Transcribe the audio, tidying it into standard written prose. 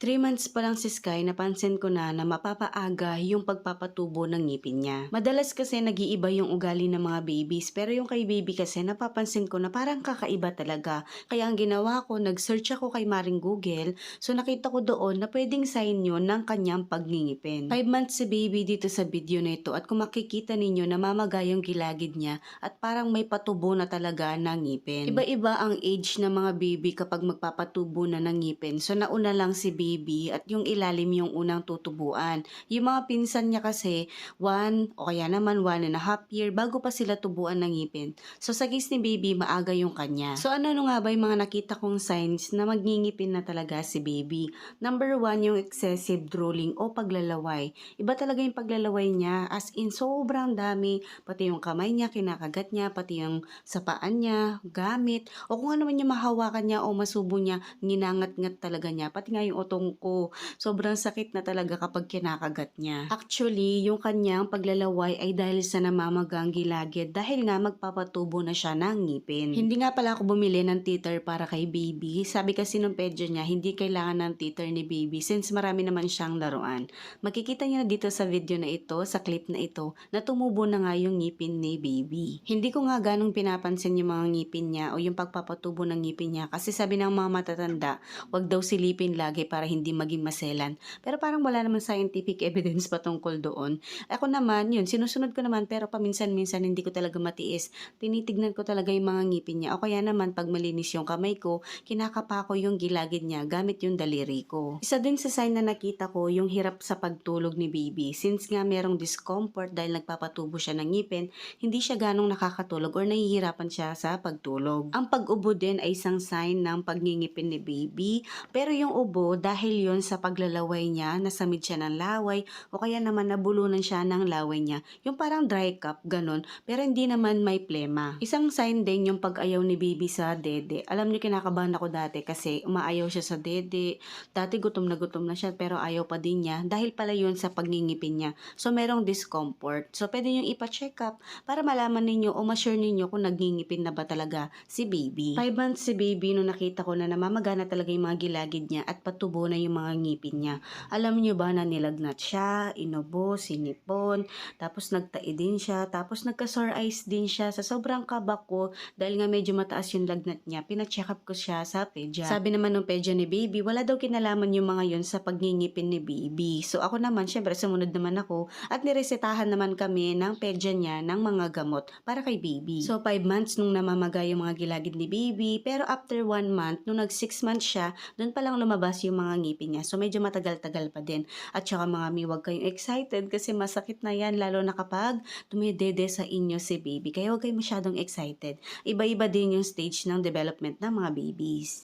3 months pa lang si Sky, napansin ko na mapapaaga yung pagpapatubo ng ngipin niya. Madalas kasi nag-iiba yung ugali ng mga babies, pero yung kay baby kasi napapansin ko na parang kakaiba talaga. Kaya ang ginawa ko, nag-search ako kay Maring Google, so nakita ko doon na pwedeng sign yun ng kanyang pagngingipin. 5 months si baby dito sa video na ito at kung makikita ninyo, namamaga yung gilagid niya at parang may patubo na talaga ng ngipin. Iba-iba ang age ng mga baby kapag magpapatubo na ng ngipin, so nauna lang si baby at yung ilalim yung unang tutubuan. Yung mga pinsan niya kasi 1 o kaya naman 1.5 year bago pa sila tubuan ng ngipin. So sa case ni baby, maaga yung kanya. So ano nga ba yung mga nakita kong signs na magngingipin na talaga si baby? Number 1, yung excessive drooling o paglalaway. Iba talaga yung paglalaway niya, as in sobrang dami, pati yung kamay niya, kinakagat niya, pati yung sa paan niya, gamit, o kung ano man yung mahawakan niya o masubo niya, ginangat-ngat talaga niya, pati nga yung utong ko. Sobrang sakit na talaga kapag kinakagat niya. Actually, yung kanyang paglalaway ay dahil sa namamagang gilagid dahil nga magpapatubo na siya ng ngipin. Hindi nga pala ako bumili ng teeter para kay baby. Sabi kasi nung pedyo niya, hindi kailangan ng teeter ni baby since marami naman siyang laruan. Makikita niyo na dito sa video na ito, sa clip na ito, na tumubo na nga yung ngipin ni baby. Hindi ko nga ganong pinapansin yung mga ngipin niya o yung pagpapatubo ng ngipin niya kasi sabi ng mga matatanda, wag daw silipin lagi para hindi maging maselan. Pero parang wala naman scientific evidence patungkol doon. Ako naman, yun, sinusunod ko naman pero paminsan-minsan hindi ko talaga matiis. Tinitignan ko talaga yung mga ngipin niya. O kaya naman pag malinis yung kamay ko, kinakapa ko yung gilagid niya gamit yung daliri ko. Isa din sa sign na nakita ko yung hirap sa pagtulog ni baby. Since nga merong discomfort dahil nagpapatubo siya ng ngipin, hindi siya ganong nakakatulog or nahihirapan siya sa pagtulog. Ang pag-ubo din ay isang sign ng pagngingipin ni baby. Pero yung ubo, dahil yon sa paglalaway niya, nasamid siya ng laway, o kaya naman nabulunan siya ng laway niya. Yung parang dry cup, ganun, pero hindi naman may plema. Isang sign din yung pag-ayaw ni baby sa dede. Alam niyo, kinakabahan ako dati kasi umaayaw siya sa dede. Dati gutom na siya pero ayaw pa din niya dahil pala yun sa pagngingipin niya. So merong discomfort. So pwede nyo ipa-check up para malaman ninyo o ma-sure ninyo kung nagngingipin na ba talaga si baby. 5 months si baby nung nakita ko na namamaga na talaga yung mga gilagid niya at patubo na yung mga ngipin niya. Alam niyo ba na nilagnat siya, inubo, sinipon, tapos nagtai din siya, tapos nagka-sore eyes din siya. Sa sobrang kaba ko, dahil nga medyo mataas yung lagnat niya, pina-check up ko siya sa pedya. Sabi naman ng pedya ni baby, wala daw kinalaman yung mga yun sa pagngingipin ni baby. So ako naman, syempre sumunod naman ako at niresetahan naman kami ng pedya niya ng mga gamot para kay baby. So 5 months nung namamaga yung mga gilagid ni baby, pero after 1 month, nung nag 6 months siya, doon pa lang lumabas yung mga ngipin niya. So medyo matagal-tagal pa din. At saka mga mi, huwag kayong excited kasi masakit na yan lalo na kapag dumidede sa inyo si baby. Kaya huwag kayong masyadong excited. Iba-iba din yung stage ng development ng mga babies.